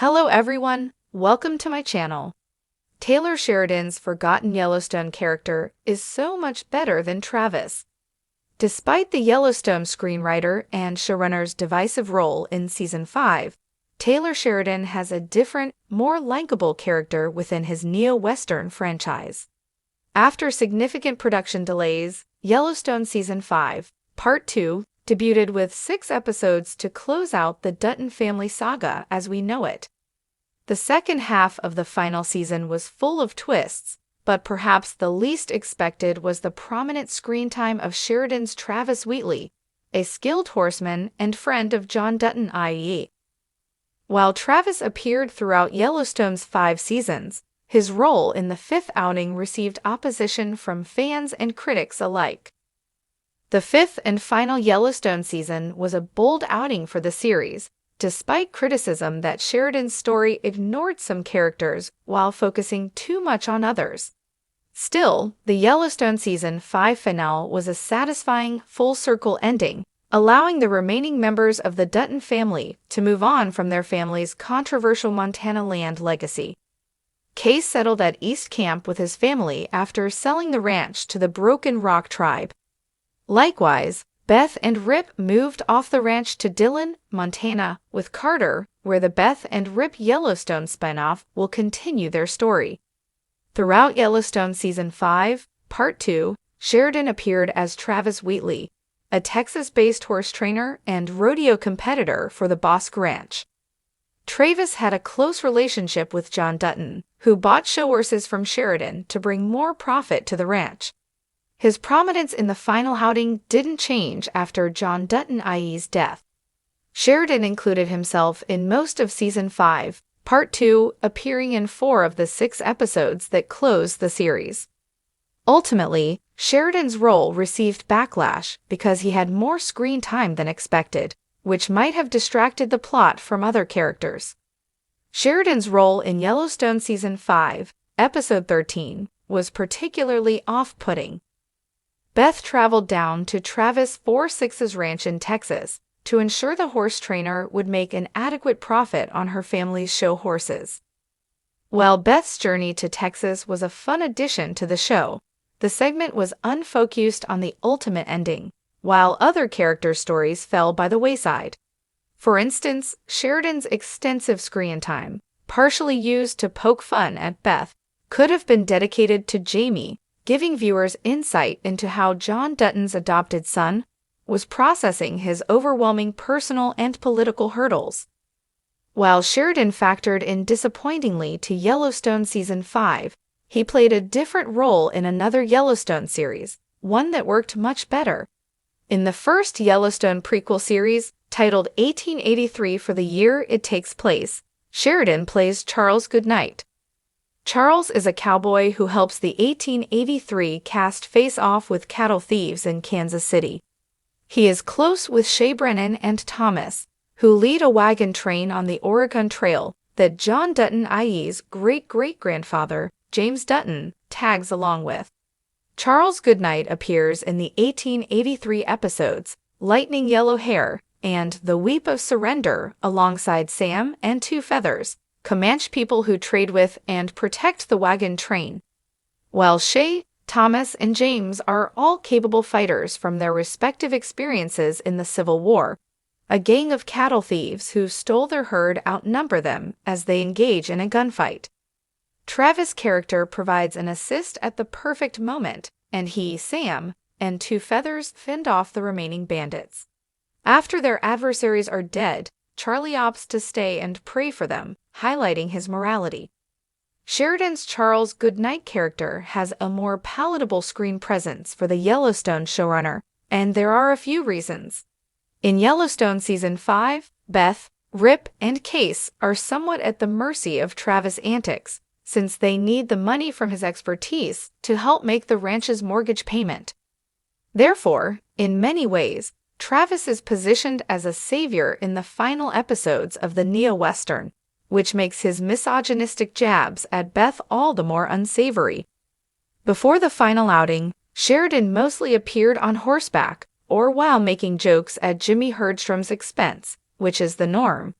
Hello everyone, welcome to my channel. Taylor Sheridan's forgotten Yellowstone character is so much better than Travis. Despite the Yellowstone screenwriter and showrunner's divisive role in Season 5, Taylor Sheridan has a different, more likable character within his neo-Western franchise. After significant production delays, Yellowstone Season 5, Part 2, debuted with 6 episodes to close out the Dutton family saga as we know it. The second half of the final season was full of twists, but perhaps the least expected was the prominent screen time of Sheridan's Travis Wheatley, a skilled horseman and friend of John Dutton i.e. While Travis appeared throughout Yellowstone's 5 seasons, his role in the 5th outing received opposition from fans and critics alike. The 5th and final Yellowstone season was a bold outing for the series, despite criticism that Sheridan's story ignored some characters while focusing too much on others. Still, the Yellowstone Season 5 finale was a satisfying, full-circle ending, allowing the remaining members of the Dutton family to move on from their family's controversial Montana land legacy. Case settled at East Camp with his family after selling the ranch to the Broken Rock tribe. Likewise, Beth and Rip moved off the ranch to Dillon, Montana, with Carter, where the Beth and Rip Yellowstone spinoff will continue their story. Throughout Yellowstone Season 5, Part 2, Sheridan appeared as Travis Wheatley, a Texas-based horse trainer and rodeo competitor for the Bosque Ranch. Travis had a close relationship with John Dutton, who bought show horses from Sheridan to bring more profit to the ranch. His prominence in the final outing didn't change after John Dutton i.e.'s death. Sheridan included himself in most of Season 5, Part 2, appearing in 4 of the 6 episodes that closed the series. Ultimately, Sheridan's role received backlash because he had more screen time than expected, which might have distracted the plot from other characters. Sheridan's role in Yellowstone Season 5, Episode 13, was particularly off-putting. Beth traveled down to Travis 4-6's ranch in Texas to ensure the horse trainer would make an adequate profit on her family's show horses. While Beth's journey to Texas was a fun addition to the show, the segment was unfocused on the ultimate ending, while other character stories fell by the wayside. For instance, Sheridan's extensive screen time, partially used to poke fun at Beth, could have been dedicated to Jamie, giving viewers insight into how John Dutton's adopted son was processing his overwhelming personal and political hurdles. While Sheridan factored in disappointingly to Yellowstone Season 5, he played a different role in another Yellowstone series, one that worked much better. In the first Yellowstone prequel series, titled 1883 for the year it takes place, Sheridan plays Charles Goodnight. Charles is a cowboy who helps the 1883 cast face off with cattle thieves in Kansas City. He is close with Shea Brennan and Thomas, who lead a wagon train on the Oregon Trail that John Dutton i.e.'s great-great-grandfather, James Dutton, tags along with. Charles Goodnight appears in the 1883 episodes Lightning Yellow Hair and The Weep of Surrender alongside Sam and Two Feathers, Comanche people who trade with and protect the wagon train. While Shea, Thomas, and James are all capable fighters from their respective experiences in the Civil War, a gang of cattle thieves who stole their herd outnumber them as they engage in a gunfight. Travis' character provides an assist at the perfect moment, and he, Sam, and Two Feathers fend off the remaining bandits. After their adversaries are dead, Charlie opts to stay and pray for them, highlighting his morality. Sheridan's Charles Goodnight character has a more palatable screen presence for the Yellowstone showrunner, and there are a few reasons. In Yellowstone Season 5, Beth, Rip, and Case are somewhat at the mercy of Travis' antics, since they need the money from his expertise to help make the ranch's mortgage payment. Therefore, in many ways, Travis is positioned as a savior in the final episodes of the neo-Western, which makes his misogynistic jabs at Beth all the more unsavory. Before the final outing, Sheridan mostly appeared on horseback or while making jokes at Jimmy Herdstrom's expense, which is the norm.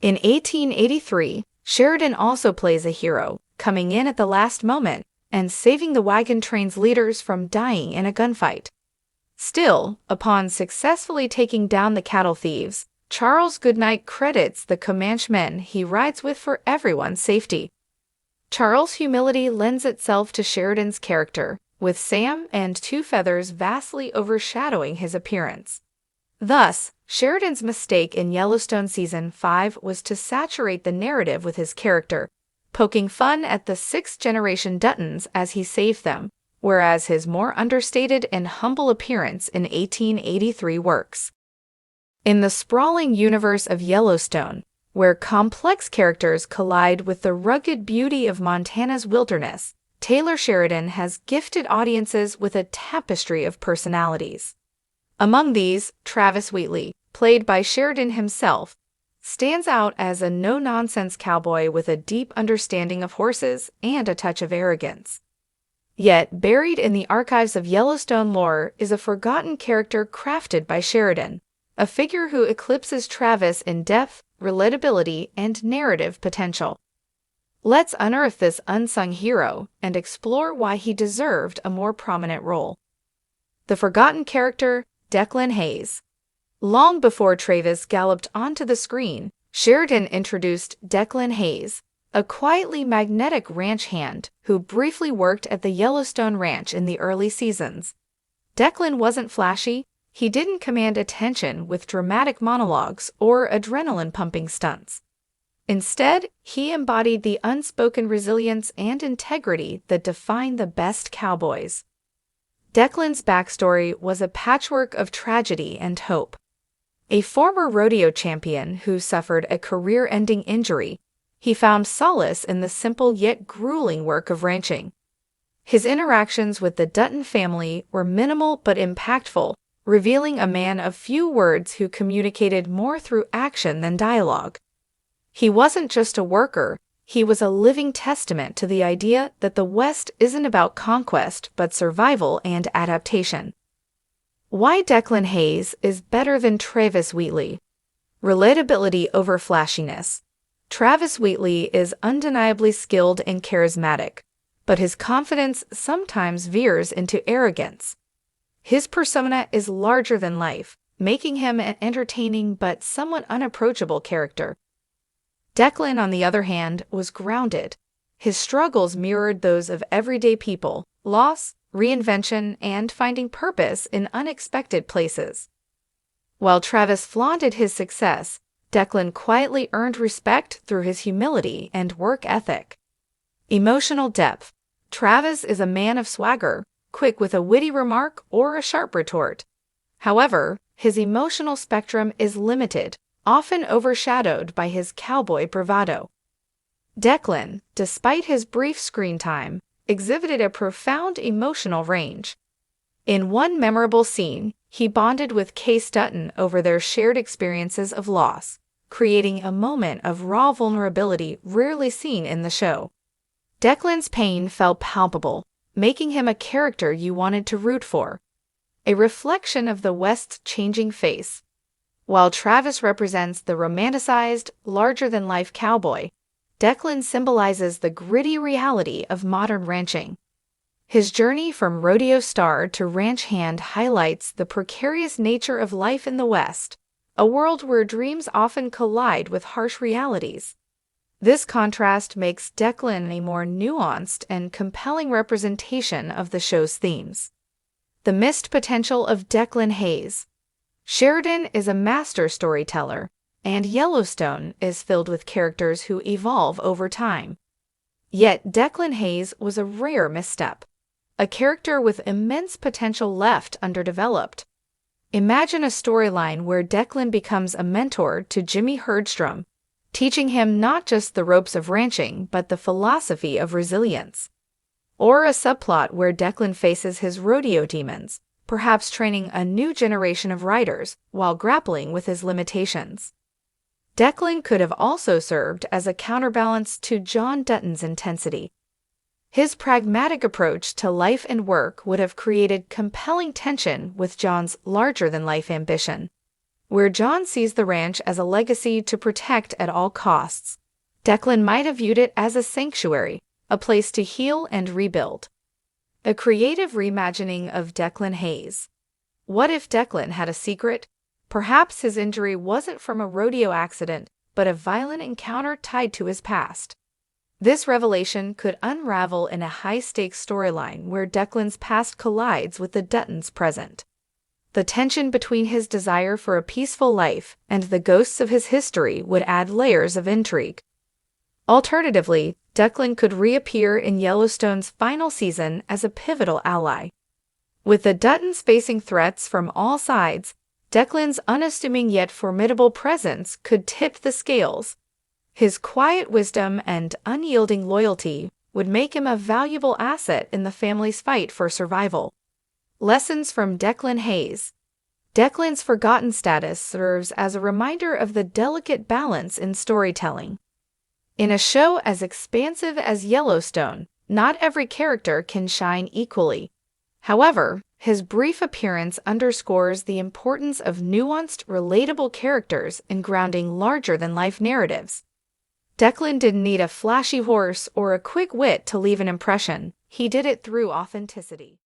In 1883, Sheridan also plays a hero, coming in at the last moment and saving the wagon train's leaders from dying in a gunfight. Still, upon successfully taking down the cattle thieves, Charles Goodnight credits the Comanche men he rides with for everyone's safety. Charles' humility lends itself to Sheridan's character, with Sam and Two Feathers vastly overshadowing his appearance. Thus, Sheridan's mistake in Yellowstone Season 5 was to saturate the narrative with his character, poking fun at the sixth-generation Dethrones as he saved them, whereas his more understated and humble appearance in 1883 works. In the sprawling universe of Yellowstone, where complex characters collide with the rugged beauty of Montana's wilderness, Taylor Sheridan has gifted audiences with a tapestry of personalities. Among these, Travis Wheatley, played by Sheridan himself, stands out as a no-nonsense cowboy with a deep understanding of horses and a touch of arrogance. Yet, buried in the archives of Yellowstone lore is a forgotten character crafted by Sheridan, a figure who eclipses Travis in depth, relatability, and narrative potential. Let's unearth this unsung hero and explore why he deserved a more prominent role. The forgotten character, Declan Hayes. Long before Travis galloped onto the screen, Sheridan introduced Declan Hayes, a quietly magnetic ranch hand who briefly worked at the Yellowstone Ranch in the early seasons. Declan wasn't flashy, he didn't command attention with dramatic monologues or adrenaline-pumping stunts. Instead, he embodied the unspoken resilience and integrity that define the best cowboys. Declan's backstory was a patchwork of tragedy and hope. A former rodeo champion who suffered a career-ending injury, he found solace in the simple yet grueling work of ranching. His interactions with the Dutton family were minimal but impactful, revealing a man of few words who communicated more through action than dialogue. He wasn't just a worker, he was a living testament to the idea that the West isn't about conquest but survival and adaptation. Why Declan Hayes is better than Travis Wheatley. Relatability over flashiness. Travis Wheatley is undeniably skilled and charismatic, but his confidence sometimes veers into arrogance. His persona is larger than life, making him an entertaining but somewhat unapproachable character. Declan, on the other hand, was grounded. His struggles mirrored those of everyday people, loss, reinvention, and finding purpose in unexpected places. While Travis flaunted his success, Declan quietly earned respect through his humility and work ethic. Emotional depth. Travis is a man of swagger, quick with a witty remark or a sharp retort. However, his emotional spectrum is limited, often overshadowed by his cowboy bravado. Declan, despite his brief screen time, exhibited a profound emotional range. In one memorable scene, he bonded with Case Dutton over their shared experiences of loss, creating a moment of raw vulnerability rarely seen in the show. Declan's pain felt palpable, making him a character you wanted to root for, a reflection of the West's changing face. While Travis represents the romanticized, larger-than-life cowboy, Declan symbolizes the gritty reality of modern ranching. His journey from rodeo star to ranch hand highlights the precarious nature of life in the West, a world where dreams often collide with harsh realities. This contrast makes Declan a more nuanced and compelling representation of the show's themes. The missed potential of Declan Hayes. Sheridan is a master storyteller, and Yellowstone is filled with characters who evolve over time. Yet Declan Hayes was a rare misstep, a character with immense potential left underdeveloped. Imagine a storyline where Declan becomes a mentor to Jimmy Herdstrom, teaching him not just the ropes of ranching but the philosophy of resilience. Or a subplot where Declan faces his rodeo demons, perhaps training a new generation of riders while grappling with his limitations. Declan could have also served as a counterbalance to John Dutton's intensity. His pragmatic approach to life and work would have created compelling tension with John's larger-than-life ambition. where John sees the ranch as a legacy to protect at all costs. Declan might have viewed it as a sanctuary, a place to heal and rebuild. A creative reimagining of Declan Hayes. What if Declan had a secret? Perhaps his injury wasn't from a rodeo accident, but a violent encounter tied to his past. This revelation could unravel in a high-stakes storyline where Declan's past collides with the Duttons' present. The tension between his desire for a peaceful life and the ghosts of his history would add layers of intrigue. Alternatively, Declan could reappear in Yellowstone's final season as a pivotal ally. With the Duttons facing threats from all sides, Declan's unassuming yet formidable presence could tip the scales. His quiet wisdom and unyielding loyalty would make him a valuable asset in the family's fight for survival. Lessons from Declan Hayes. Declan's forgotten status serves as a reminder of the delicate balance in storytelling. In a show as expansive as Yellowstone, not every character can shine equally. However, his brief appearance underscores the importance of nuanced, relatable characters in grounding larger-than-life narratives. Declan didn't need a flashy horse or a quick wit to leave an impression. He did it through authenticity.